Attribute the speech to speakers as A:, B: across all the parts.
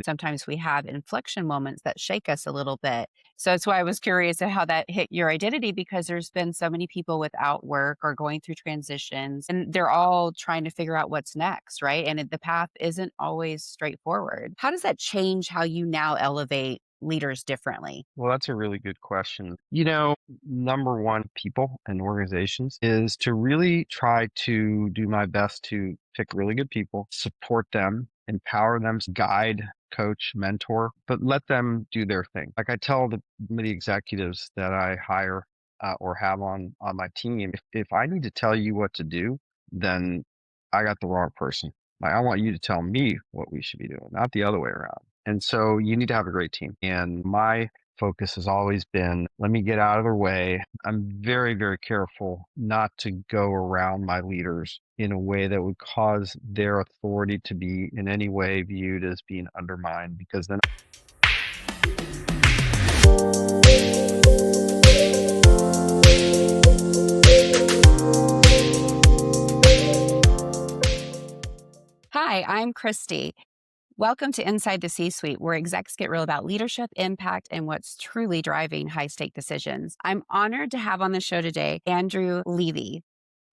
A: Sometimes we have inflection moments that shake us a little bit. So that's why I was curious at how that hit your identity because there's been so many people without work or going through transitions and they're all trying to figure out what's next, right? And the path isn't always straightforward. How does that change how you now elevate leaders differently?
B: Well, that's a really good question. Number one, people and organizations is to really try to do my best to pick really good people, support them, empower them, guide, coach, mentor, but let them do their thing. Like I tell the executives that I hire or have on my team, if I need to tell you what to do, then I got the wrong person. Like I want you to tell me what we should be doing, not the other way around. And so you need to have a great team. And my focus has always been, let me get out of their way. I'm very, very careful not to go around my leaders in a way that would cause their authority to be in any way viewed as being undermined, because then
A: Hi, I'm Christy. Welcome to Inside the C Suite, where execs get real about leadership, impact, and what's truly driving high stake decisions. I'm honored to have on the show today Andrew Levy.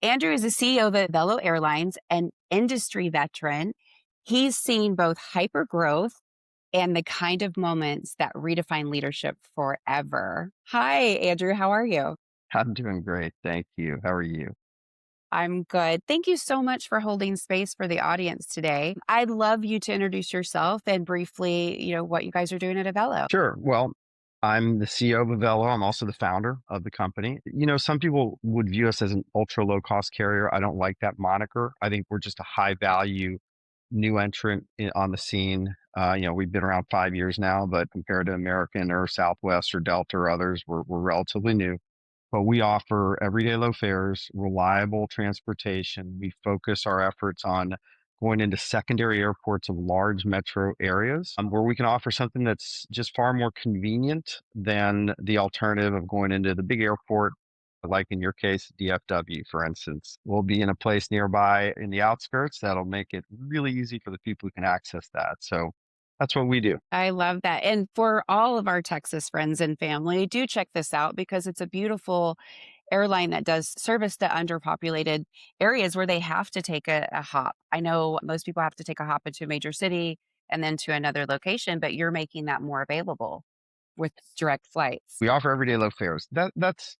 A: Andrew is the CEO of Avelo Airlines, an industry veteran. He's seen both hyper growth and the kind of moments that redefine leadership forever. Hi, Andrew. How are you?
B: I'm doing great. Thank you. How are you?
A: I'm good. Thank you so much for holding space for the audience today. I'd love you to introduce yourself and briefly, what you guys are doing at Avelo.
B: Sure. Well, I'm the CEO of Avelo. I'm also the founder of the company. Some people would view us as an ultra low cost carrier. I don't like that moniker. I think we're just a high value new entrant on the scene. We've been around 5 years now, but compared to American or Southwest or Delta or others, we're relatively new. But we offer everyday low fares, reliable transportation. We focus our efforts on going into secondary airports of large metro areas where we can offer something that's just far more convenient than the alternative of going into the big airport, like in your case, DFW, for instance. We'll be in a place nearby in the outskirts that'll make it really easy for the people who can access that. So that's what we do.
A: I love that. And for all of our Texas friends and family, do check this out because it's a beautiful airline that does service the underpopulated areas where they have to take a hop. I know most people have to take a hop into a major city and then to another location, but you're making that more available with direct flights.
B: We offer everyday low fares. That's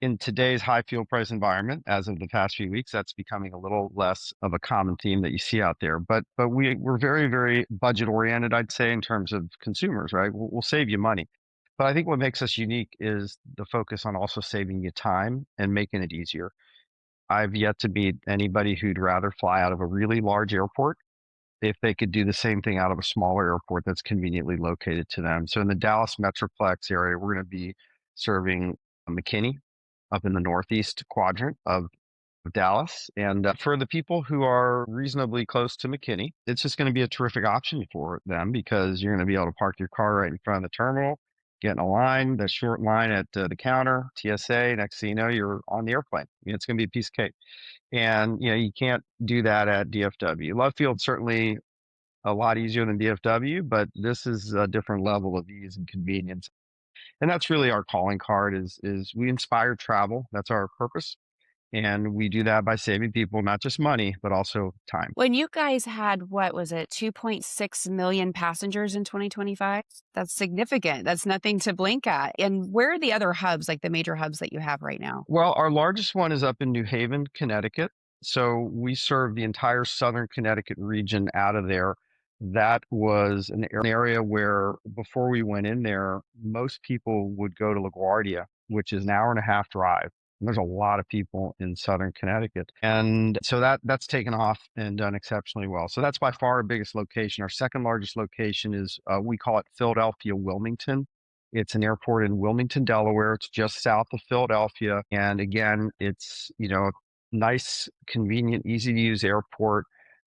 B: in today's high fuel price environment, as of the past few weeks, that's becoming a little less of a common theme that you see out there. But we're very, very budget oriented, I'd say, in terms of consumers, right? We'll save you money. But I think what makes us unique is the focus on also saving you time and making it easier. I've yet to meet anybody who'd rather fly out of a really large airport if they could do the same thing out of a smaller airport that's conveniently located to them. So in the Dallas Metroplex area, we're going to be serving McKinney up in the northeast quadrant of Dallas. And for the people who are reasonably close to McKinney, it's just going to be a terrific option for them because you're going to be able to park your car right in front of the terminal, get in a line, the short line at the counter, TSA. Next thing you know, you're on the airplane. It's going to be a piece of cake. And, you can't do that at DFW. Love Field certainly a lot easier than DFW, but this is a different level of ease and convenience. And that's really our calling card is we inspire travel. That's our purpose. And we do that by saving people, not just money, but also time.
A: When you guys had, what was it, 2.6 million passengers in 2025? That's significant. That's nothing to blink at. And where are the other hubs, like the major hubs that you have right now?
B: Well, our largest one is up in New Haven, Connecticut. So we serve the entire southern Connecticut region out of there. That was an area where before we went in there, most people would go to LaGuardia, which is an hour and a half drive. And there's a lot of people in southern Connecticut. And so that's taken off and done exceptionally well. So that's by far our biggest location. Our second largest location is, we call it Philadelphia Wilmington. It's an airport in Wilmington, Delaware. It's just south of Philadelphia. And again, it's, a nice, convenient, easy to use airport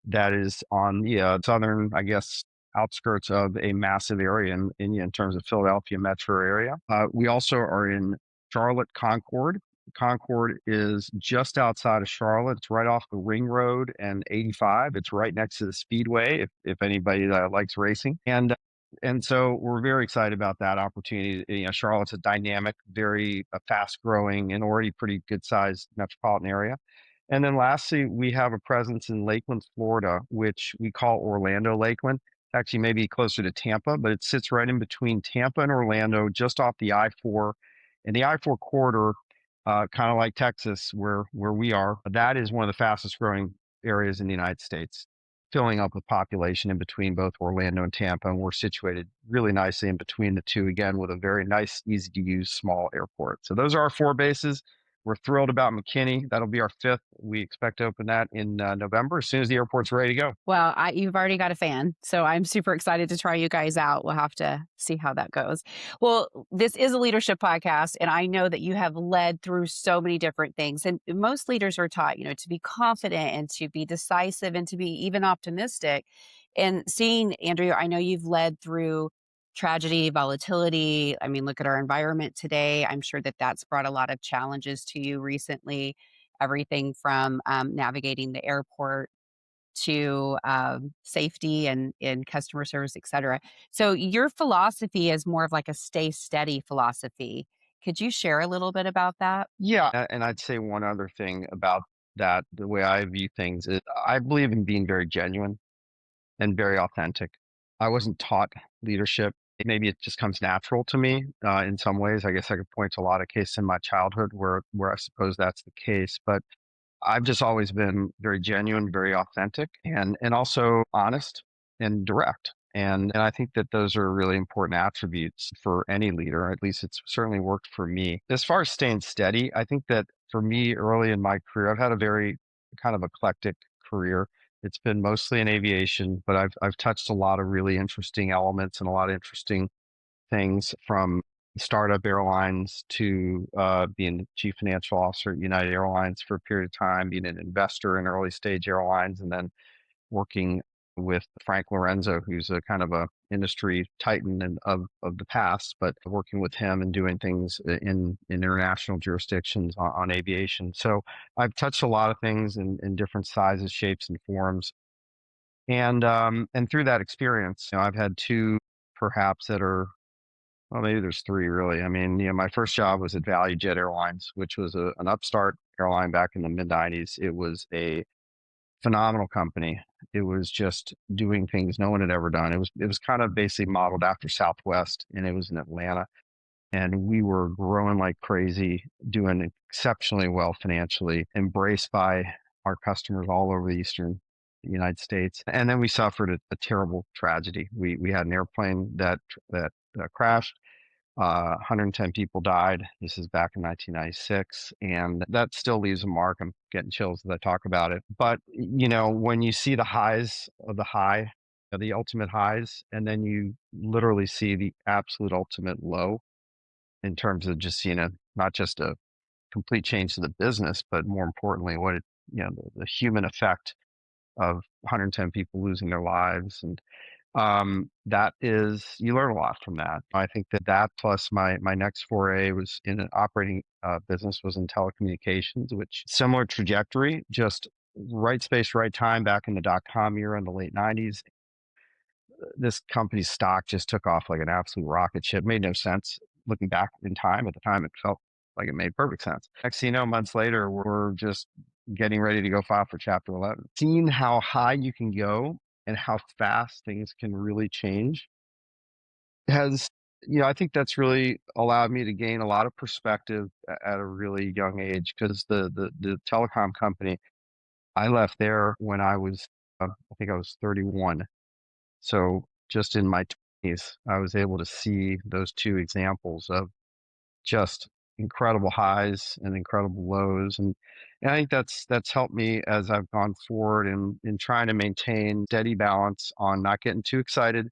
B: that is on the southern, I guess, outskirts of a massive area in terms of Philadelphia metro area. We also are in Charlotte Concord, Concord is just outside of Charlotte. It's right off the Ring Road and 85. It's right next to the Speedway, if anybody likes racing. And so we're very excited about that opportunity. Charlotte's a dynamic, very fast growing and already pretty good sized metropolitan area. And then lastly, we have a presence in Lakeland, Florida, which we call Orlando Lakeland. Actually, maybe closer to Tampa, but it sits right in between Tampa and Orlando, just off the I-4. And the I-4 corridor, kind of like Texas, where we are, that is one of the fastest growing areas in the United States, filling up with population in between both Orlando and Tampa. And we're situated really nicely in between the two, again, with a very nice, easy to use small airport. So those are our four bases. We're thrilled about McKinney. That'll be our fifth. We expect to open that in November, as soon as the airport's ready to go.
A: Well, you've already got a fan, so I'm super excited to try you guys out. We'll have to see how that goes. Well, this is a leadership podcast, and I know that you have led through so many different things. And most leaders are taught, to be confident and to be decisive and to be even optimistic. And seeing Andrew, I know you've led through tragedy, volatility. I mean, look at our environment today. I'm sure that that's brought a lot of challenges to you recently. Everything from navigating the airport to safety and customer service, et cetera. So your philosophy is more of like a stay steady philosophy. Could you share a little bit about that?
B: Yeah. And I'd say one other thing about that, the way I view things is I believe in being very genuine and very authentic. I wasn't taught leadership. Maybe it just comes natural to me in some ways. I guess I could point to a lot of cases in my childhood where I suppose that's the case. But I've just always been very genuine, very authentic, and also honest and direct. And I think that those are really important attributes for any leader. At least it's certainly worked for me. As far as staying steady, I think that for me early in my career, I've had a very kind of eclectic career. It's been mostly in aviation, but I've touched a lot of really interesting elements and a lot of interesting things, from startup airlines to being the chief financial officer at United Airlines for a period of time, being an investor in early stage airlines, and then working with Frank Lorenzo, who's a kind of a industry titan of the past, but working with him and doing things in international jurisdictions on aviation. So I've touched a lot of things in different sizes, shapes, and forms. And through that experience, I've had two perhaps that are, well, maybe there's three really. I mean, my first job was at ValueJet Airlines, which was an upstart airline back in the mid 90s. It was a phenomenal company. It was just doing things no one had ever done. It was kind of basically modeled after Southwest, and it was in Atlanta. And we were growing like crazy, doing exceptionally well financially, embraced by our customers all over the Eastern United States. And then we suffered a terrible tragedy. We had an airplane that crashed. 110 people died. This is back in 1996, and that still leaves a mark. I'm getting chills as I talk about it. But when you see the highs of the high, the ultimate highs, and then you literally see the absolute ultimate low in terms of just seeing not just a complete change to the business, but more importantly, what the human effect of 110 people losing their lives. And that is, you learn a lot from that. I think that plus my next foray was in an operating business, was in telecommunications, which similar trajectory, just right space, right time back in the dot-com era in the late 90s. This company's stock just took off like an absolute rocket ship. Made no sense looking back in time. At the time, it felt like it made perfect sense. Next thing you know, months later, we're just getting ready to go file for Chapter 11. Seeing how high you can go and how fast things can really change has, I think that's really allowed me to gain a lot of perspective at a really young age, because the telecom company, I left there when I was, I think I was 31. So just in my 20s, I was able to see those two examples of just incredible highs and incredible lows. And I think that's helped me as I've gone forward in trying to maintain steady balance on not getting too excited,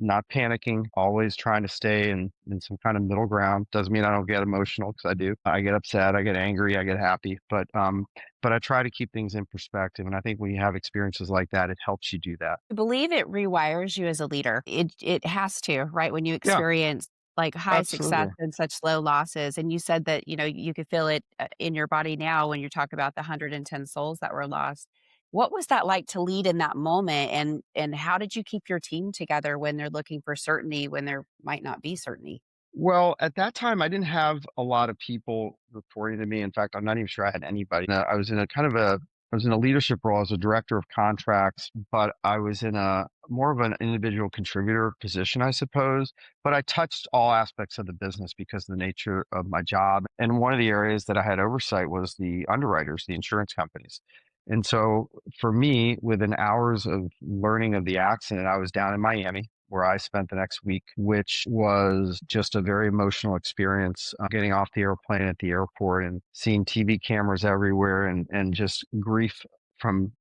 B: not panicking, always trying to stay in some kind of middle ground. Doesn't mean I don't get emotional, because I do. I get upset, I get angry, I get happy, but I try to keep things in perspective. And I think when you have experiences like that, it helps you do that.
A: I believe it rewires you as a leader. It has to, right? When you
B: Yeah.
A: experience like high success
B: Absolutely.
A: and such low losses. And you said that, you could feel it in your body now when you talk about the 110 souls that were lost. What was that like to lead in that moment? And how did you keep your team together when they're looking for certainty when there might not be certainty?
B: Well, at that time, I didn't have a lot of people reporting to me. In fact, I'm not even sure I had anybody. I was in a kind of a I was in a leadership role as a director of contracts, but I was in a more of an individual contributor position, I suppose. But I touched all aspects of the business because of the nature of my job. And one of the areas that I had oversight was the underwriters, the insurance companies. And so for me, within hours of learning of the accident, I was down in Miami where I spent the next week, which was just a very emotional experience. Getting off the airplane at the airport and seeing TV cameras everywhere and just grief from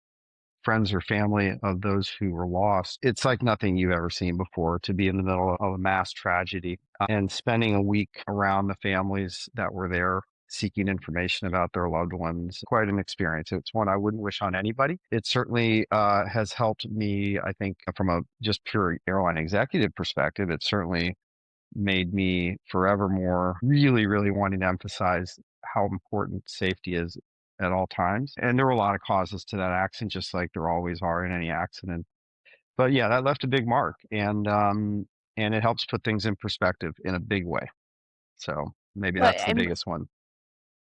B: friends or family of those who were lost. It's like nothing you've ever seen before to be in the middle of a mass tragedy and spending a week around the families that were there seeking information about their loved ones. Quite an experience. It's one I wouldn't wish on anybody. It certainly has helped me, I think, from a just pure airline executive perspective. It certainly made me forevermore really, really wanting to emphasize how important safety is at all times. And there were a lot of causes to that accident, just like there always are in any accident. But yeah, that left a big mark, and it helps put things in perspective in a big way. So maybe
A: Well,
B: that's the
A: and
B: biggest one.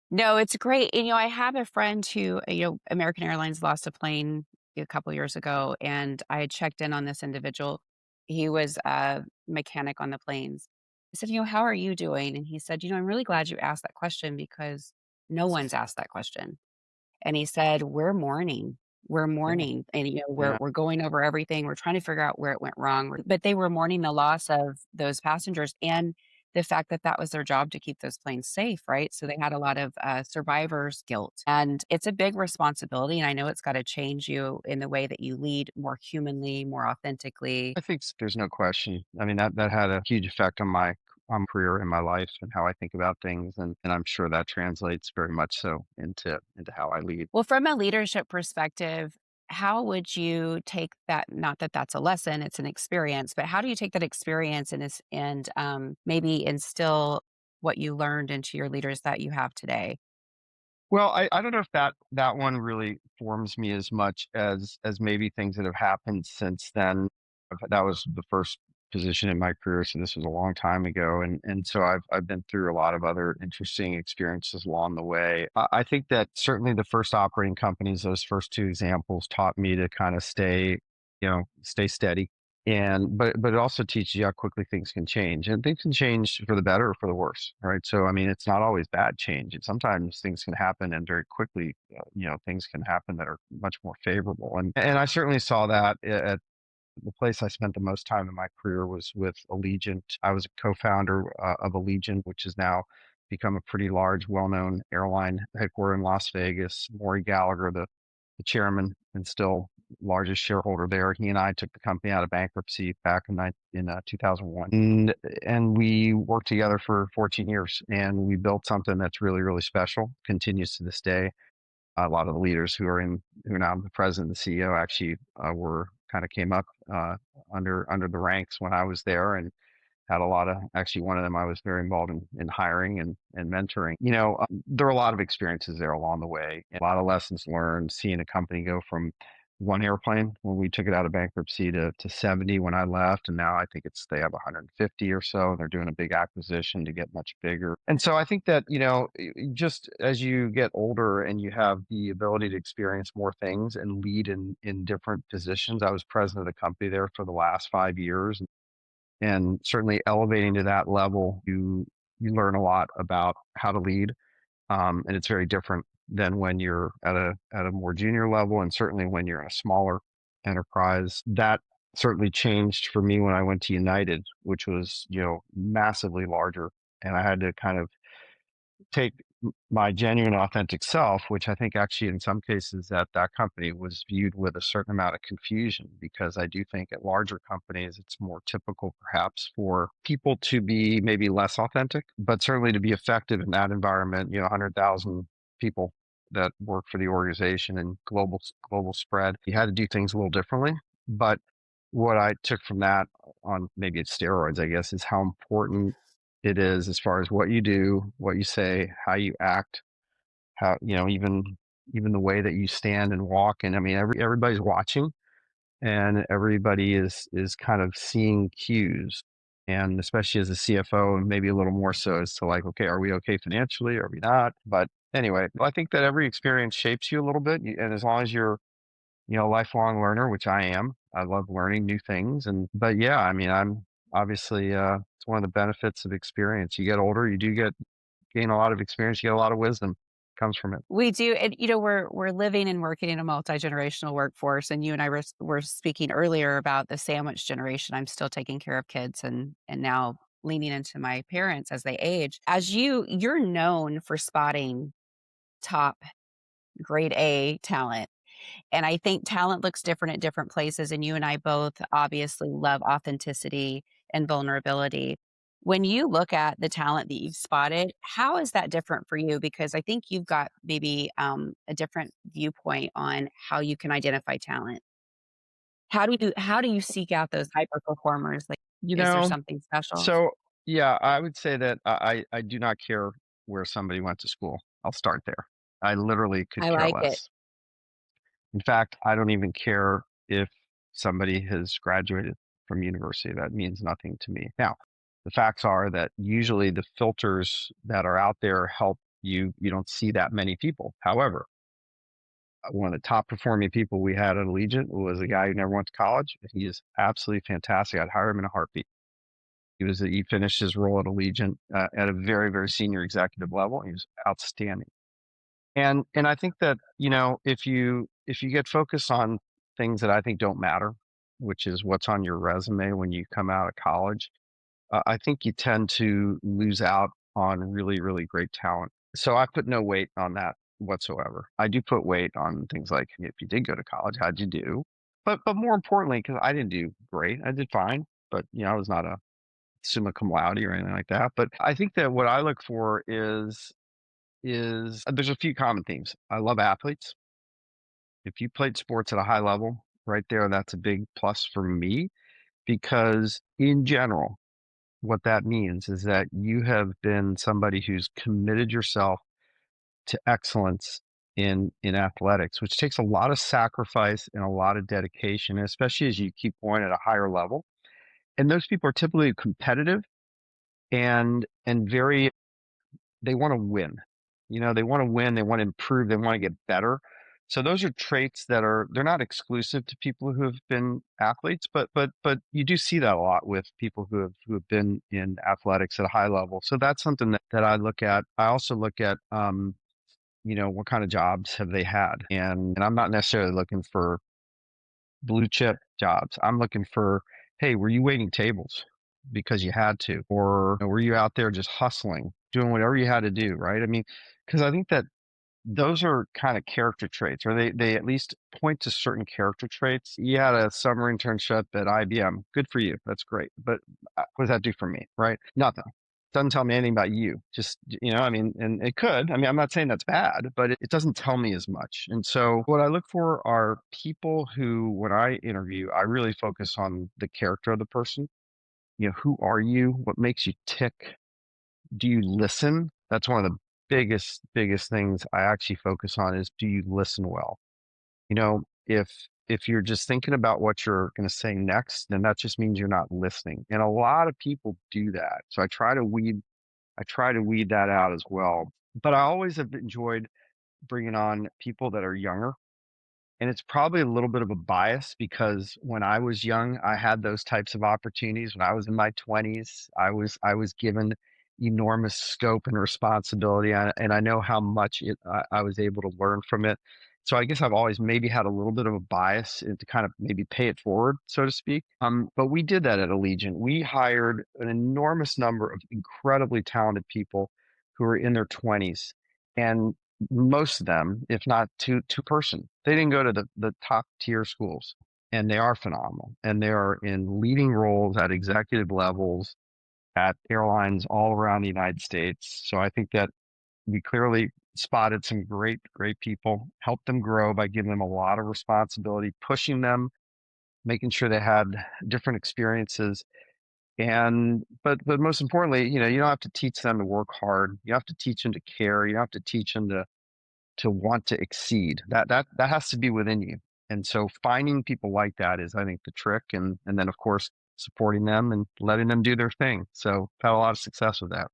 A: no, it's great. And, I have a friend who, American Airlines lost a plane a couple years ago, and I had checked in on this individual. He was a mechanic on the planes. I said, how are you doing? And he said, I'm really glad you asked that question because no one's asked that question. And he said, "We're mourning. We're
B: Yeah,
A: mourning, and, we're
B: yeah.
A: we're going over everything. We're trying to figure out where it went wrong." But they were mourning the loss of those passengers and the fact that that was their job to keep those planes safe, right? So they had a lot of, survivor's guilt, and it's a big responsibility, and I know it's gotta change you in the way that you lead more humanly, more authentically.
B: I think there's no question. I mean, that had a huge effect on my career and my life and how I think about things, and I'm sure that translates very much so into how I lead.
A: Well, from a leadership perspective, how would you take that, not that that's a lesson, it's an experience, but how do you take that experience and maybe instill what you learned into your leaders that you have today?
B: Well, I don't know if that one really forms me as much as maybe things that have happened since then. That was the first position in my career, so this was a long time ago, and so I've been through a lot of other interesting experiences along the way. I think that certainly the first operating companies, those first two examples, taught me to kind of stay steady, but it also teaches you how quickly things can change, and things can change for the better or for the worse, right? So I mean, it's not always bad change. And sometimes things can happen, and very quickly, things can happen that are much more favorable. And I certainly saw that at the place I spent the most time in my career was with Allegiant. I was a co-founder of Allegiant, which has now become a pretty large, well-known airline headquartered in Las Vegas. Maury Gallagher, the chairman and still largest shareholder there, he and I took the company out of bankruptcy back in 2001, and we worked together for 14 years, and we built something that's really, really special. Continues to this day. A lot of the leaders who are now the president and the CEO actually were kind of came up under the ranks when I was there, and had a lot of actually one of them I was very involved in hiring and mentoring. There are a lot of experiences there along the way, a lot of lessons learned, seeing a company go from one airplane when we took it out of bankruptcy to 70 when I left. And now I think they have 150 or so. They're doing a big acquisition to get much bigger. And so I think that, just as you get older and you have the ability to experience more things and lead in different positions. I was president of the company there for the last 5 years, and certainly elevating to that level, you learn a lot about how to lead, and it's very different than when you're at a more junior level, and certainly when you're in a smaller enterprise. That certainly changed for me when I went to United, which was massively larger, and I had to kind of take my genuine authentic self, which I think actually in some cases at that company was viewed with a certain amount of confusion, because I do think at larger companies it's more typical perhaps for people to be maybe less authentic, but certainly to be effective in that environment. 100,000 people that work for the organization and global spread. You had to do things a little differently, but what I took from that, on maybe it's steroids, I guess, is how important it is as far as what you do, what you say, how you act, how, even the way that you stand and walk. And I mean, everybody's watching, and everybody is kind of seeing cues. And especially as a CFO, and maybe a little more so as to like, okay, are we okay financially? Are we not? But anyway, I think that every experience shapes you a little bit. And as long as you're, a lifelong learner, which I am, I love learning new things. But yeah, I mean, I'm obviously, it's one of the benefits of experience. You get older, you do gain a lot of experience, you get a lot of wisdom comes from it.
A: We do, and, we're living and working in a multi-generational workforce, and you and I were speaking earlier about the sandwich generation. I'm still taking care of kids and now leaning into my parents as they age. As you're known for spotting top grade A talent. And I think talent looks different at different places, and you and I both obviously love authenticity and vulnerability. When you look at the talent that you've spotted, how is that different for you? Because I think you've got maybe a different viewpoint on how you can identify talent. How do you seek out those hyper performers? Like,
B: You
A: is there
B: know,
A: something special?
B: so yeah, I would say that I do not care where somebody went to school. I'll start there. I literally could
A: I
B: care
A: like it.
B: less. In fact, I don't even care if somebody has graduated from university. That means nothing to me. Now, the facts are that usually the filters that are out there help you. You don't see that many people. However, one of the top performing people we had at Allegiant was a guy who never went to college. He is absolutely fantastic. I'd hire him in a heartbeat. He finished his role at Allegiant at a very, very senior executive level. He was outstanding. And I think that, if you get focused on things that I think don't matter, which is what's on your resume when you come out of college, I think you tend to lose out on really, really great talent. So I put no weight on that whatsoever. I do put weight on things like, if you did go to college, how'd you do? But more importantly, because I didn't do great, I did fine, but I was not a summa cum laude or anything like that. But I think that what I look for is there's a few common themes. I love athletes. If you played sports at a high level, right there, that's a big plus for me because in general, what that means is that you have been somebody who's committed yourself to excellence in athletics, which takes a lot of sacrifice and a lot of dedication, especially as you keep going at a higher level. And those people are typically competitive and very they want to win. They want to win, they want to improve, they want to get better. So those are traits that they're not exclusive to people who have been athletes, but you do see that a lot with people who have been in athletics at a high level. So that's something that I look at. I also look at what kind of jobs have they had? And I'm not necessarily looking for blue chip jobs. I'm looking for, hey, were you waiting tables because you had to, or were you out there just hustling, doing whatever you had to do, right? I mean, because I think that those are kind of character traits, or they at least point to certain character traits. You had a summer internship at IBM. Good for you. That's great. But what does that do for me, right? Nothing. Doesn't tell me anything about you. Just, I mean, and it could. I mean, I'm not saying that's bad, but it doesn't tell me as much. And so what I look for are people who, when I interview, I really focus on the character of the person. Who are you? What makes you tick? Do you listen? That's one of the biggest things I actually focus on is, do you listen well? If you're just thinking about what you're going to say next, then that just means you're not listening. And a lot of people do that. So I try to weed that out as well. But I always have enjoyed bringing on people that are younger, and it's probably a little bit of a bias because when I was young, I had those types of opportunities. When I was in my 20s, I was given enormous scope and responsibility, and I know how much I was able to learn from it. So I guess I've always maybe had a little bit of a bias to kind of maybe pay it forward, so to speak. But we did that at Allegiant. We hired an enormous number of incredibly talented people who were in their 20s. And most of them, if not two-person, they didn't go to the top tier schools, and they are phenomenal. And they are in leading roles at executive levels at airlines all around the United States. So I think that we clearly spotted some great people, helped them grow by giving them a lot of responsibility, pushing them, making sure they had different experiences. But most importantly, you don't have to teach them to work hard. You have to teach them to care. You have to teach them to want to exceed. That has to be within you. And so finding people like that is, I think, the trick. And then of course supporting them and letting them do their thing. So I've had a lot of success with that.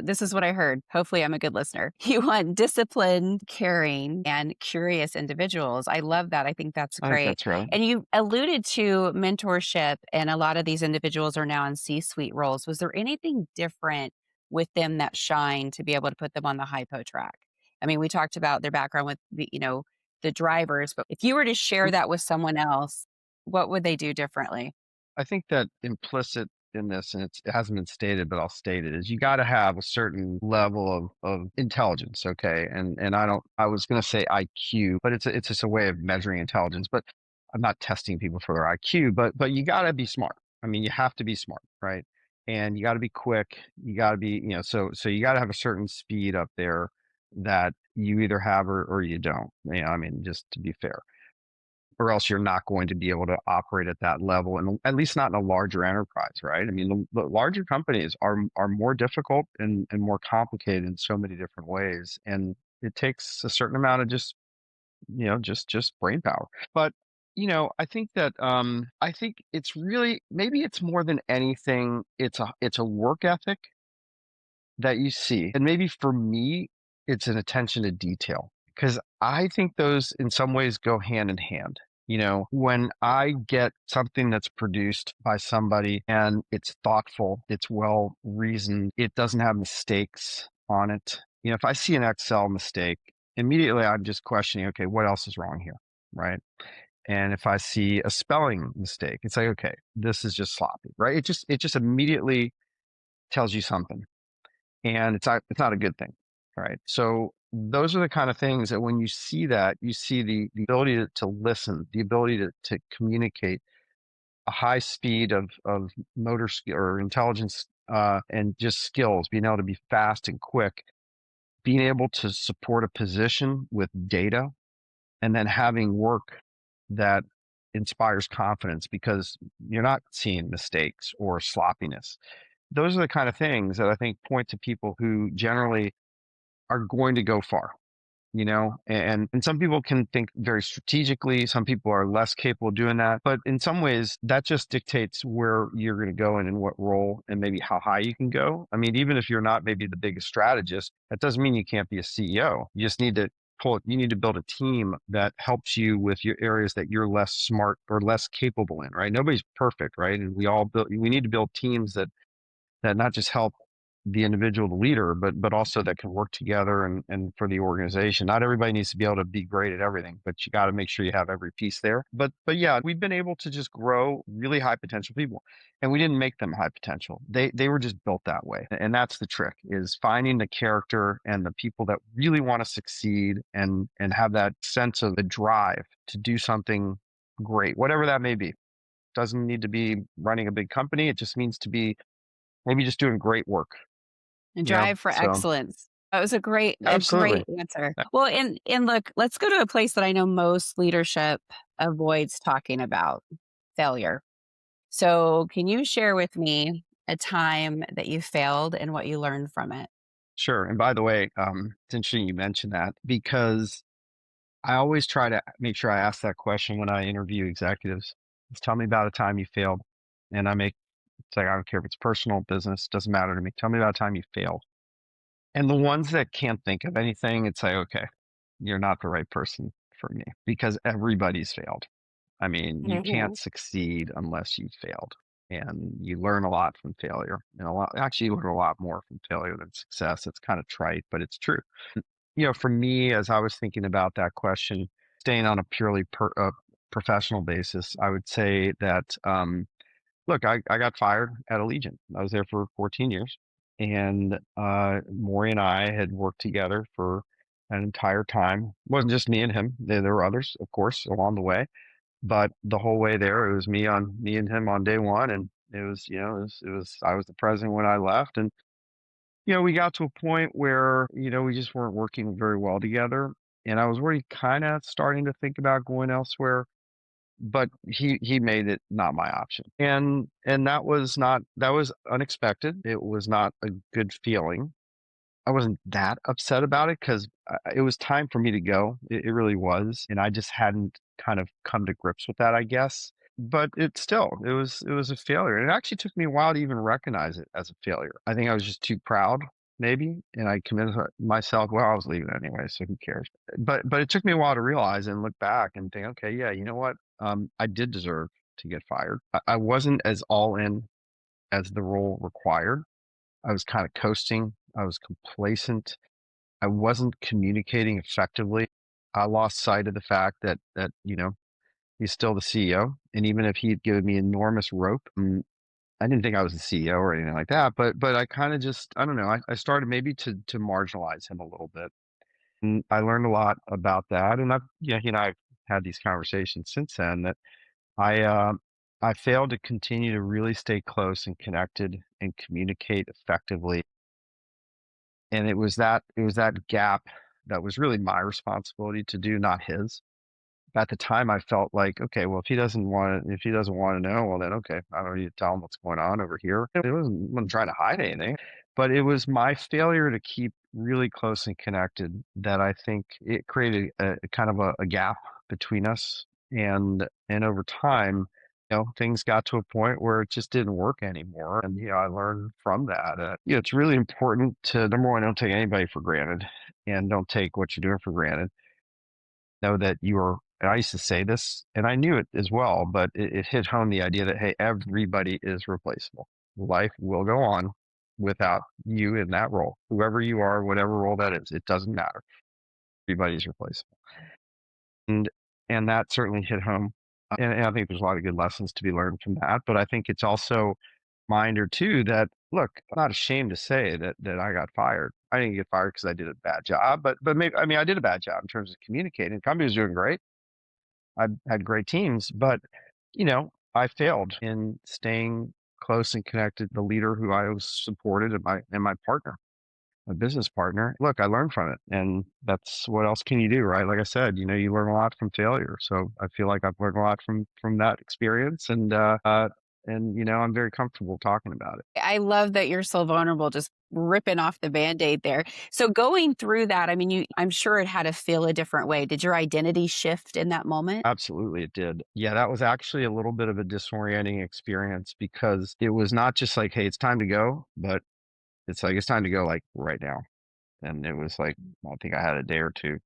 A: This is what I heard. Hopefully, I'm a good listener. You want disciplined, caring, and curious individuals. I love that. I think that's
B: I think
A: great.
B: that's right.
A: And you alluded to mentorship, and a lot of these individuals are now in C suite roles. Was there anything different with them that shined to be able to put them on the hypo track? I mean, we talked about their background with the drivers, but if you were to share that with someone else, what would they do differently?
B: I think that implicit in this, and it hasn't been stated, but I'll state it, is you got to have a certain level of intelligence. Okay. And I was going to say IQ, but it's just a way of measuring intelligence, but I'm not testing people for their IQ, but you got to be smart. I mean, you have to be smart, right? And you got to be quick. You got to be, so you got to have a certain speed up there that you either have or you don't, I mean, just to be fair, or else you're not going to be able to operate at that level, and at least not in a larger enterprise, right? I mean, the larger companies are more difficult and more complicated in so many different ways, and it takes a certain amount of just brain power. But I think that I think it's really, maybe it's more than anything, it's a work ethic that you see. And maybe for me, it's an attention to detail, because I think those in some ways go hand in hand. When I get something that's produced by somebody and it's thoughtful, it's well reasoned, it doesn't have mistakes on it. If I see an Excel mistake, immediately I'm just questioning, okay, what else is wrong here? Right. And if I see a spelling mistake, it's like, okay, this is just sloppy, right? It just immediately tells you something, and it's not a good thing, right? So those are the kind of things that when you see that, you see the ability to listen, the ability to communicate, a high speed of motor skill or intelligence, and just skills, being able to be fast and quick, being able to support a position with data, and then having work that inspires confidence because you're not seeing mistakes or sloppiness. Those are the kind of things that I think point to people who generally are going to go far, and some people can think very strategically. Some people are less capable of doing that, but in some ways that just dictates where you're going to go and in what role and maybe how high you can go. I mean, even if you're not maybe the biggest strategist, that doesn't mean you can't be a CEO. You just need to you need to build a team that helps you with your areas that you're less smart or less capable in, right? Nobody's perfect, right? And we need to build teams that not just help the individual, the leader, but also that can work together and for the organization. Not everybody needs to be able to be great at everything, but you got to make sure you have every piece there. But yeah, we've been able to just grow really high potential people, and we didn't make them high potential. They were just built that way, and that's the trick: is finding the character and the people that really want to succeed and have that sense of the drive to do something great, whatever that may be. Doesn't need to be running a big company. It just means to be maybe just doing great work,
A: And drive for
B: so
A: excellence. That was a great
B: absolutely.
A: answer.
B: Yeah,
A: Well, and look, let's go to a place that I know most leadership avoids talking about, failure. So, can you share with me a time that you failed and what you learned from it?
B: sure. And by the way, it's interesting you mentioned that, because I always try to make sure I ask that question when I interview executives. Just tell me about a time you failed. And it's like, I don't care if it's personal, business, doesn't matter to me. Tell me about a time you failed. And the ones that can't think of anything, it's like, okay, you're not the right person for me, because everybody's failed. I mean, you
A: Mhm.
B: can't succeed unless you've failed. And you learn a lot from failure. And actually, you learn a lot more from failure than success. It's kind of trite, but it's true. For me, as I was thinking about that question, staying on a purely professional basis, I would say that, look, I got fired at Allegiant. I was there for 14 years. And Maury and I had worked together for an entire time. It wasn't just me and him. There were others, of course, along the way, but the whole way there, it was me and him on day one, and I was the president when I left, and we got to a point where we just weren't working very well together, and I was already kind of starting to think about going elsewhere. but he made it not my option. And that was unexpected. It was not a good feeling. I wasn't that upset about it because it was time for me to go. It really was, and I just hadn't kind of come to grips with that, I guess. But it was a failure. And it actually took me a while to even recognize it as a failure. I think I was just too proud, maybe, and I committed myself. Well, I was leaving anyway, so who cares? But it took me a while to realize and look back and think, okay, yeah, you know what? I did deserve to get fired. I wasn't as all in as the role required. I was kind of coasting. I was complacent. I wasn't communicating effectively. I lost sight of the fact that he's still the CEO, and even if he had given me enormous rope, I didn't think I was the CEO or anything like that. But I kind of just I don't know. I started maybe to marginalize him a little bit, and I learned a lot about that. And I've he and I've had these conversations since then that I uh, I failed to continue to really stay close and connected and communicate effectively, and it was that gap that was really my responsibility to do, not his. At the time, I felt like, okay, well, if he doesn't want to know, well, then okay, I don't need to tell him what's going on over here. Wasn't trying to hide anything, but it was my failure to keep really close and connected that I think it created a kind of a gap between us, and over time, things got to a point where it just didn't work anymore, and I learned from that. It's really important to number one, don't take anybody for granted, and don't take what you're doing for granted. Know that you are, and I used to say this and I knew it as well, but it hit home the idea that, hey, everybody is replaceable. Life will go on without you in that role. Whoever you are, whatever role that is, it doesn't matter. Everybody's replaceable. And and that certainly hit home. And I think there's a lot of good lessons to be learned from that. But I think it's also a reminder too that look, I'm not ashamed to say that I got fired. I didn't get fired because I did a bad job, but maybe I mean I did a bad job in terms of communicating. The company was doing great. I had great teams, but I failed in staying close and connected. The leader who I was supported and my partner, my business partner. Look, I learned from it, and that's what else can you do, right? Like I said, you learn a lot from failure. So I feel like I've learned a lot from that experience, and I'm very comfortable talking about it.
A: I love that you're so vulnerable, just ripping off the Band-Aid there. So going through that, I mean, I'm sure it had to feel a different way. Did your identity shift in that moment?
B: Absolutely, it did. Yeah, that was actually a little bit of a disorienting experience because it was not just like, hey, it's time to go, but it's like it's time to go like right now. And it was like I think I had a day or two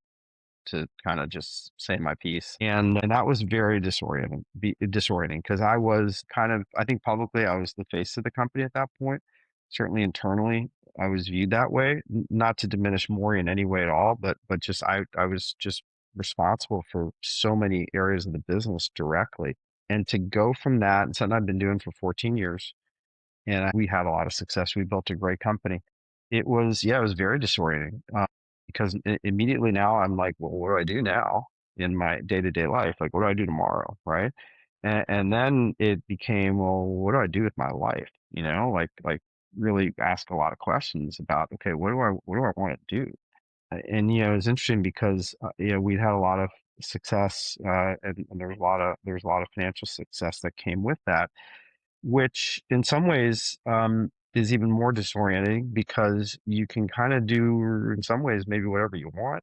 B: to kind of just say my piece, and that was very disorienting because I was kind of I think publicly I was the face of the company at that point. Certainly internally, I was viewed that way. Not to diminish Maury in any way at all, but just I was just responsible for so many areas of the business directly, and to go from that and something I've been doing for 14 years and we had a lot of success. We built a great company. It was very disorienting because immediately now I'm like, well, what do I do now in my day to day life? Like, what do I do tomorrow? Right. And then it became, well, what do I do with my life? Like really ask a lot of questions about, okay, what do I want to do? And, it's interesting because, we'd had a lot of success, and there was a lot of financial success that came with that which in some ways is even more disorienting because you can kind of do in some ways maybe whatever you want,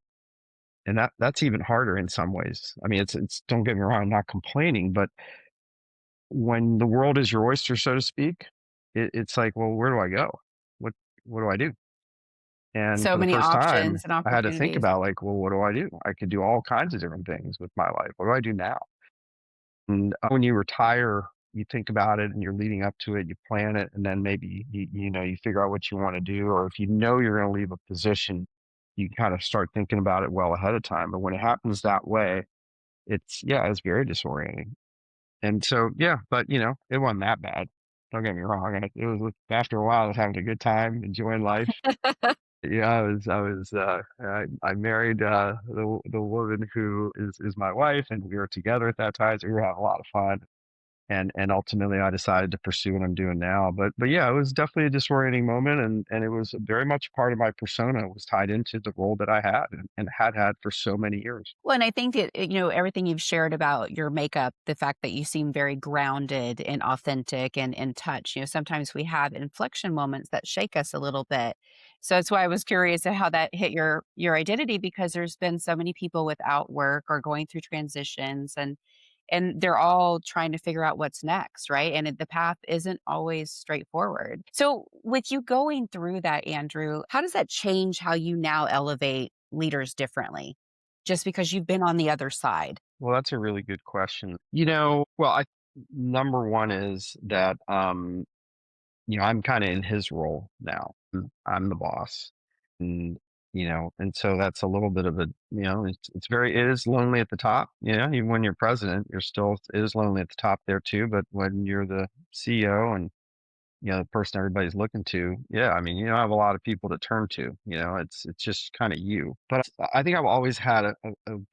B: and that's even harder in some ways. I mean, it's don't get me wrong, I'm not complaining, but when the world is your oyster, so to speak, it's like, well, where do I go? What what do I do? And
A: So
B: for the
A: many
B: first time,
A: options and
B: I had to think
A: opportunities.
B: about like, well, what do I do? I could do all kinds of different things with my life. What do I do now? And when you retire, you think about it and you're leading up to it, you plan it, and then maybe you figure out what you want to do. Or if you know you're going to leave a position, you kind of start thinking about it well ahead of time. But when it happens that way, it's very disorienting. And so, yeah, but it wasn't that bad. Don't get me wrong. It was after a while, I was having a good time, enjoying life. Yeah, I married the woman who is my wife, and we were together at that time, so we were having a lot of fun. And ultimately I decided to pursue what I'm doing now. But yeah, it was definitely a disorienting moment, and it was very much part of my persona. It was tied into the role that I had and had for so many years.
A: Well, and I think that, everything you've shared about your makeup, the fact that you seem very grounded and authentic and in touch. Sometimes we have inflection moments that shake us a little bit. So that's why I was curious at how that hit your identity, because there's been so many people without work or going through transitions, and they're all trying to figure out what's next, right? And the path isn't always straightforward. So with you going through that, Andrew, how does that change how you now elevate leaders differently? Just because you've been on the other side.
B: Well, that's a really good question. Well, I number one is that I'm kind of in his role now. I'm the boss, and and so that's a little bit of a, it is lonely at the top. Even when you're president, it is lonely at the top there too. But when you're the CEO and the person everybody's looking to, yeah, I mean, you don't have a lot of people to turn to. It's just kind of you. But I think I've always had a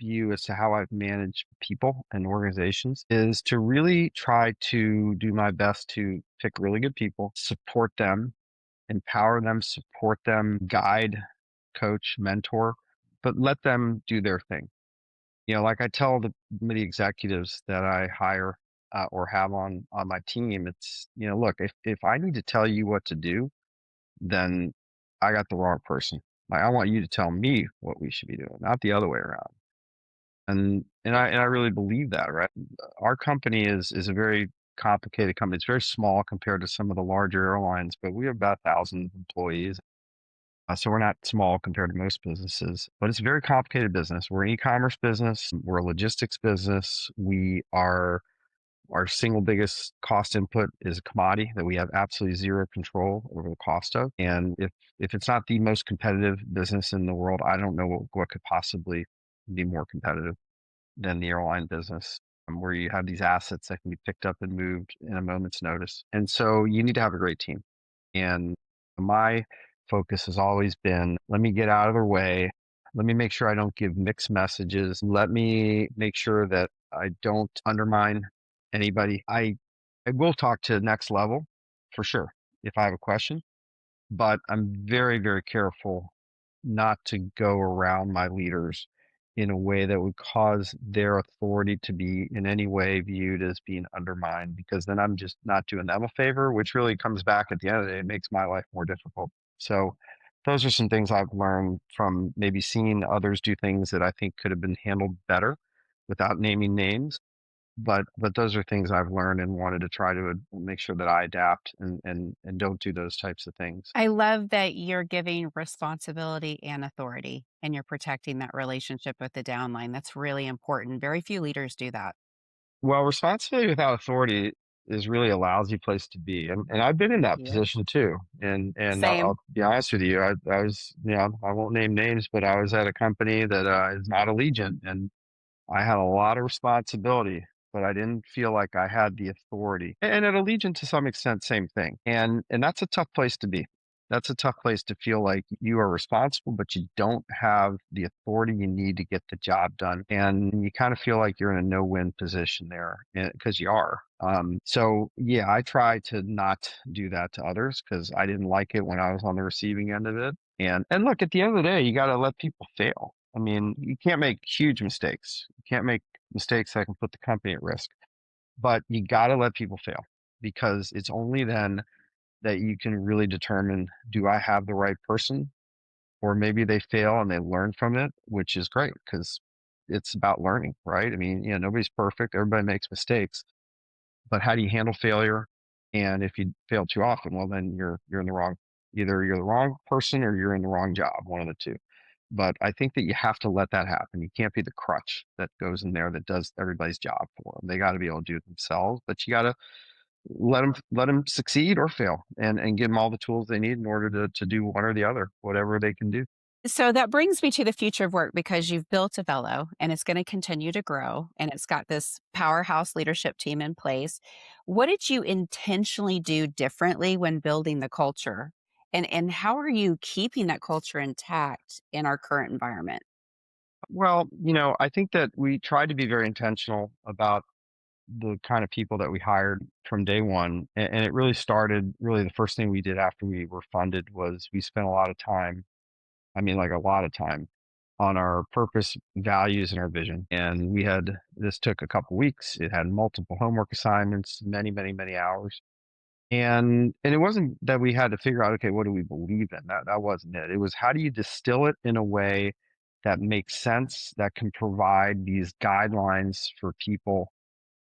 B: view as to how I've managed people and organizations is to really try to do my best to pick really good people, support them, empower them, support them, guide, coach, mentor, but let them do their thing. Like I tell the executives that I hire or have on my team, it's, look, if I need to tell you what to do, then I got the wrong person. Like I want you to tell me what we should be doing, not the other way around. And I really believe that, right? Our company is a very complicated company. It's very small compared to some of the larger airlines, but we have about 1,000 employees. So we're not small compared to most businesses, but it's a very complicated business. We're an e-commerce business. We're a logistics business. Our single biggest cost input is a commodity that we have absolutely zero control over the cost of. And if it's not the most competitive business in the world, I don't know what could possibly be more competitive than the airline business, where you have these assets that can be picked up and moved in a moment's notice. And so you need to have a great team. And my focus has always been, let me get out of their way. Let me make sure I don't give mixed messages. Let me make sure that I don't undermine anybody. I will talk to the next level for sure if I have a question, but I'm very, very careful not to go around my leaders in a way that would cause their authority to be in any way viewed as being undermined, because then I'm just not doing them a favor, which really comes back at the end of the day. It makes my life more difficult. So those are some things I've learned from maybe seeing others do things that I think could have been handled better without naming names. But those are things I've learned and wanted to try to make sure that I adapt and don't do those types of things.
A: I love that you're giving responsibility and authority, and you're protecting that relationship with the downline. That's really important. Very few leaders do that.
B: Well, responsibility without authority is really a lousy place to be, and I've been in that
A: Yeah.
B: position too. And
A: Same.
B: I'll be honest with you, I was, I won't name names, but I was at a company that is not Allegiant, and I had a lot of responsibility, but I didn't feel like I had the authority. And at Allegiant, to some extent, same thing. And that's a tough place to be. That's a tough place to feel like you are responsible, but you don't have the authority you need to get the job done. And you kind of feel like you're in a no-win position there because you are. So yeah, I try to not do that to others because I didn't like it when I was on the receiving end of it. And look, at the end of the day, you got to let people fail. I mean, you can't make huge mistakes. You can't make mistakes that can put the company at risk, but you got to let people fail, because it's only then that you can really determine, do I have the right person? Or maybe they fail and they learn from it, which is great because it's about learning, right? I mean, nobody's perfect. Everybody makes mistakes, but how do you handle failure? And if you fail too often, well, then you're in the wrong, either you're the wrong person or you're in the wrong job, one of the two. But I think that you have to let that happen. You can't be the crutch that goes in there that does everybody's job for them. They got to be able to do it themselves, but you got to let them succeed or fail, and give them all the tools they need in order to do one or the other, whatever they can do.
A: So that brings me to the future of work, because you've built Avelo and it's going to continue to grow, and it's got this powerhouse leadership team in place. What did you intentionally do differently when building the culture? And how are you keeping that culture intact in our current environment?
B: Well, I think that we tried to be very intentional about the kind of people that we hired from day one. And it really started, really the first thing we did after we were funded was we spent a lot of time, I mean, like a lot of time on our purpose, values, and our vision. And this took a couple weeks. It had multiple homework assignments, many, many, many hours. And it wasn't that we had to figure out, okay, what do we believe in? That wasn't it. It was how do you distill it in a way that makes sense, that can provide these guidelines for people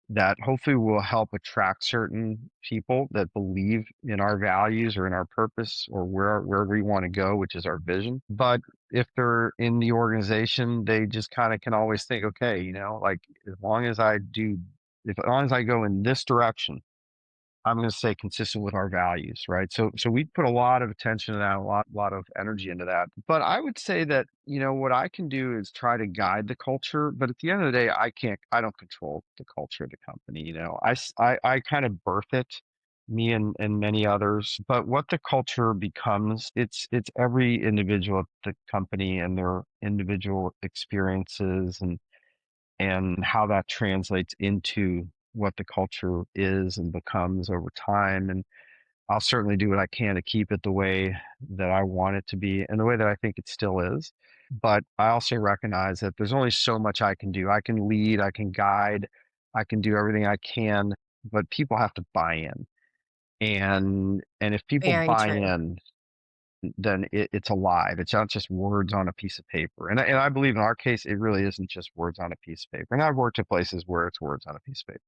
B: that hopefully will help attract certain people that believe in our values or in our purpose or where we want to go, which is our vision. But if they're in the organization, they just kind of can always think, okay, like as long as I do, if as long as I go in this direction, I'm going to say consistent with our values, right? So we put a lot of attention to that, a lot of energy into that. But I would say that, what I can do is try to guide the culture, but at the end of the day, I don't control the culture of the company. I kind of birth it, me and many others, but what the culture becomes, it's every individual at the company and their individual experiences and how that translates into what the culture is and becomes over time. And I'll certainly do what I can to keep it the way that I want it to be and the way that I think it still is. But I also recognize that there's only so much I can do. I can lead, I can guide, I can do everything I can, but people have to buy in. And if people
A: Very
B: buy
A: true.
B: in, then it's alive. It's not just words on a piece of paper. And I believe in our case, it really isn't just words on a piece of paper. And I've worked at places where it's words on a piece of paper.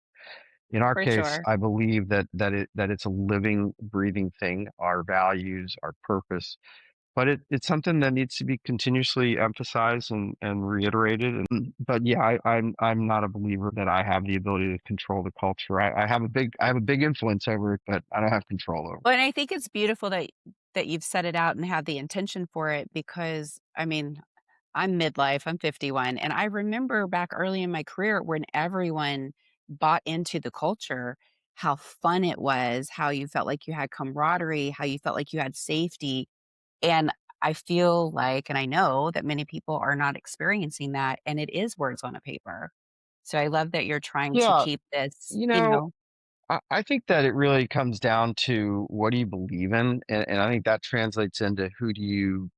B: In our
A: For
B: case,
A: sure.
B: I believe that it's a living, breathing thing, our values, our purpose, but it's something that needs to be continuously emphasized and reiterated. But yeah, I'm not a believer that I have the ability to control the culture. I have a big influence over it, but I don't have control over it.
A: Well, and I think it's beautiful that you've set it out and have the intention for it because, I mean, I'm midlife, I'm 51, and I remember back early in my career when everyone bought into the culture, how fun it was, how you felt like you had camaraderie, how you felt like you had safety, and I feel like and I know that many people are not experiencing that, and it is words on a paper. So I love that you're trying to
B: Yeah,
A: keep this,
B: you know, I think that it really comes down to what do you believe in, and I think that translates into who do you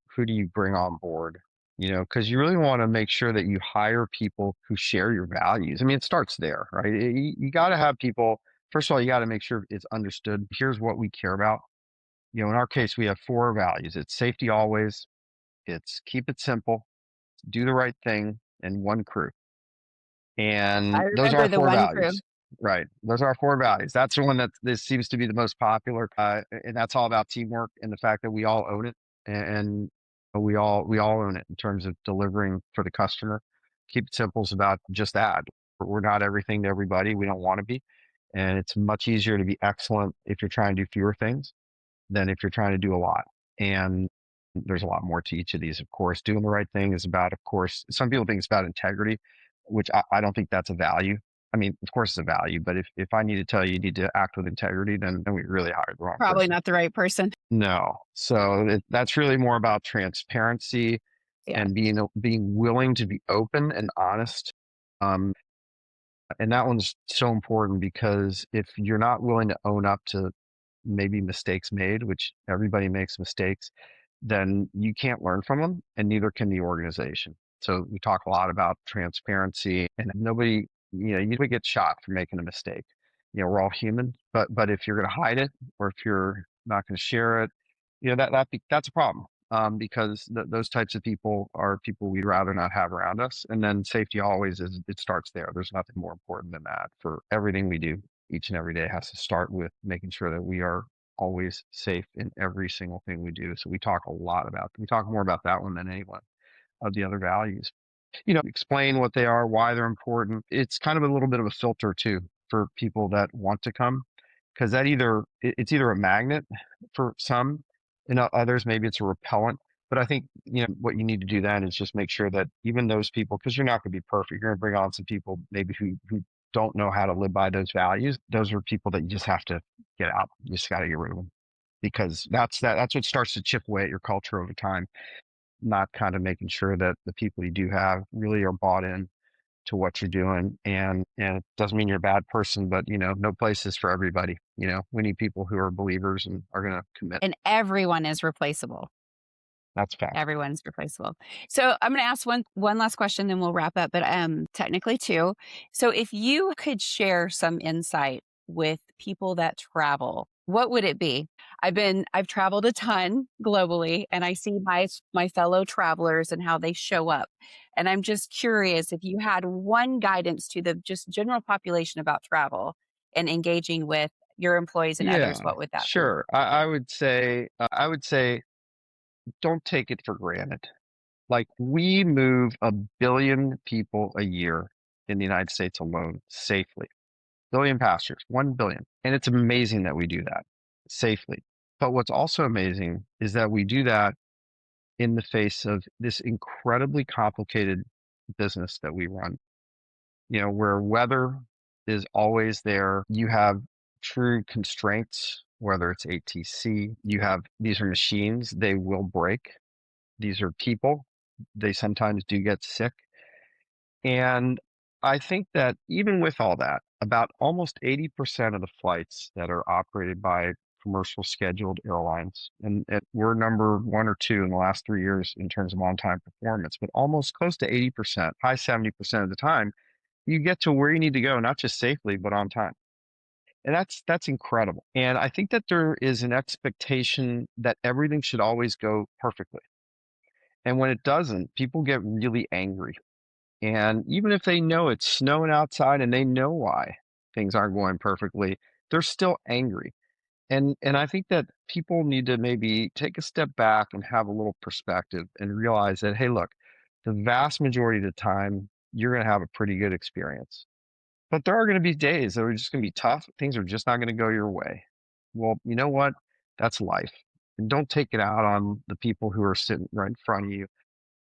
B: bring on board, because you really want to make sure that you hire people who share your values. I mean, it starts there, right? You got to have people. First of all, you got to make sure it's understood. Here's what we care about. In our case, we have four values. It's safety always. It's keep it simple, do the right thing, and one crew.
A: I
B: And those are
A: remember
B: our
A: the
B: four
A: one crew.
B: values. Right. Those are our four values. That's the one that this seems to be the most popular. And that's all about teamwork and the fact that we all own it. And we all own it in terms of delivering for the customer. Keep it simple is about just that. We're not everything to everybody. We don't want to be. And it's much easier to be excellent if you're trying to do fewer things than if you're trying to do a lot. And there's a lot more to each of these, of course. Doing the right thing is about, of course, some people think it's about integrity, which I don't think that's a value. I mean, of course, it's a value, but if I need to tell you you need to act with integrity, then we really hired the wrong
A: Probably
B: person.
A: not the right person.
B: No. So that's really more about transparency
A: Yeah.
B: and being willing to be open and honest. Um, and that one's so important because if you're not willing to own up to maybe mistakes made, which everybody makes mistakes, then you can't learn from them and neither can the organization. So we talk a lot about transparency and nobody gets shot for making a mistake. We're all human, but if you're going to hide it or if you're not going to share it, that's a problem. Because those types of people are people we'd rather not have around us. And then safety always it starts there. There's nothing more important than that for everything we do each and every day has to start with making sure that we are always safe in every single thing we do. So we talk more about that one than any one of the other values. Explain what they are, why they're important. It's kind of a little bit of a filter too for people that want to come because it's either a magnet for some and others, maybe it's a repellent. But I think, what you need to do then is just make sure that even those people, because you're not going to be perfect, you're going to bring on some people maybe who don't know how to live by those values. Those are people that you just have to get out. You just got to get rid of them because that's what starts to chip away at your culture over time, not kind of making sure that the people you do have really are bought in to what you're doing. And it doesn't mean you're a bad person, but no place is for everybody. We need people who are believers and are going to commit.
A: And everyone is replaceable.
B: That's fact.
A: Everyone's replaceable. So I'm going to ask one last question, then we'll wrap up. But technically two. So if you could share some insight with people that travel, what would it be? I've traveled a ton globally, and I see my fellow travelers and how they show up. And I'm just curious, if you had one guidance to the just general population about travel and engaging with your employees and
B: Yeah,
A: others, what would that be?
B: sure. I would say don't take it for granted. Like, we move 1 billion people a year in the United States alone safely. Billion passengers, 1 billion. And it's amazing that we do that safely. But what's also amazing is that we do that in the face of this incredibly complicated business that we run, where weather is always there. You have true constraints, whether it's ATC, these are machines, they will break. These are people, they sometimes do get sick. And I think that even with all that, about almost 80% of the flights that are operated by commercial scheduled airlines, and we're number one or two in the last 3 years in terms of on-time performance, but almost close to 80%, high 70% of the time, you get to where you need to go, not just safely, but on time. And that's incredible. And I think that there is an expectation that everything should always go perfectly. And when it doesn't, people get really angry. And even if they know it's snowing outside and they know why things aren't going perfectly, they're still angry. And I think that people need to maybe take a step back and have a little perspective and realize that, hey, look, the vast majority of the time, you're going to have a pretty good experience. But there are going to be days that are just going to be tough. Things are just not going to go your way. Well, you know what? That's life. And don't take it out on the people who are sitting right in front of you.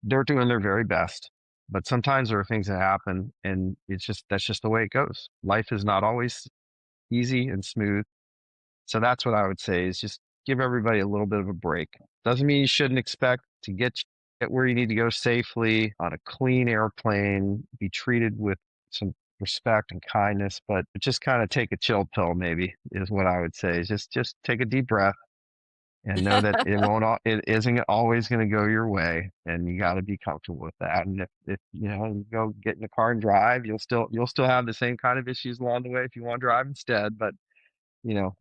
B: They're doing their very best. But sometimes there are things that happen, and that's just the way it goes. Life is not always easy and smooth. So that's what I would say, is just give everybody a little bit of a break. Doesn't mean you shouldn't expect to get where you need to go safely on a clean airplane, be treated with some respect and kindness, but just kind of take a chill pill, maybe, is what I would say. Is just take a deep breath and know that it isn't always going to go your way, and you got to be comfortable with that. And if you go get in the car and drive, you'll still have the same kind of issues along the way if you want to drive instead. But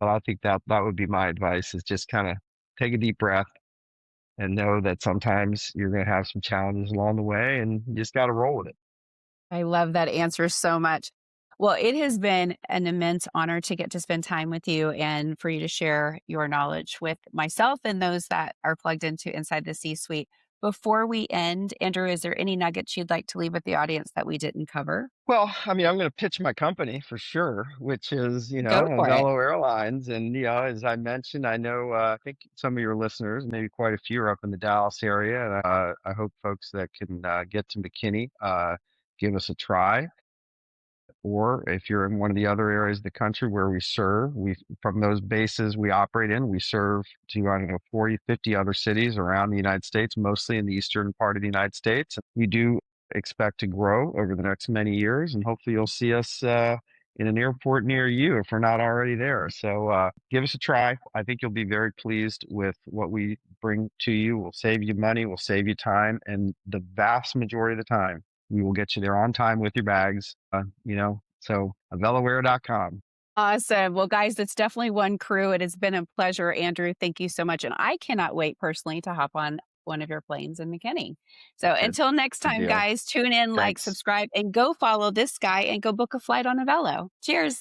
B: I think that would be my advice, is just kind of take a deep breath and know that sometimes you're going to have some challenges along the way, and you just got to roll with it.
A: I love that answer so much. Well, it has been an immense honor to get to spend time with you and for you to share your knowledge with myself and those that are plugged into Inside the C Suite. Before we end, Andrew, is there any nuggets you'd like to leave with the audience that we didn't cover?
B: Well, I mean, I'm going to pitch my company for sure, which is,
A: Go for it.
B: Avelo Airlines. And, as I mentioned, I know, I think some of your listeners, maybe quite a few, are up in the Dallas area. And I hope folks that can get to McKinney give us a try. Or if you're in one of the other areas of the country where we serve, from those bases we operate in, we serve to, I don't know, 40, 50 other cities around the United States, mostly in the eastern part of the United States. We do expect to grow over the next many years, and hopefully you'll see us in an airport near you if we're not already there. So give us a try. I think you'll be very pleased with what we bring to you. We'll save you money, we'll save you time, and the vast majority of the time, we will get you there on time with your bags, so aveloair.com.
A: Awesome. Well, guys, it's definitely one crew. It has been a pleasure, Andrew. Thank you so much. And I cannot wait personally to hop on one of your planes in McKinney. So
B: Good,
A: until next
B: good
A: time,
B: deal.
A: guys, tune in, like,
B: Thanks.
A: subscribe, and go follow this guy and go book a flight on Avelo. Cheers.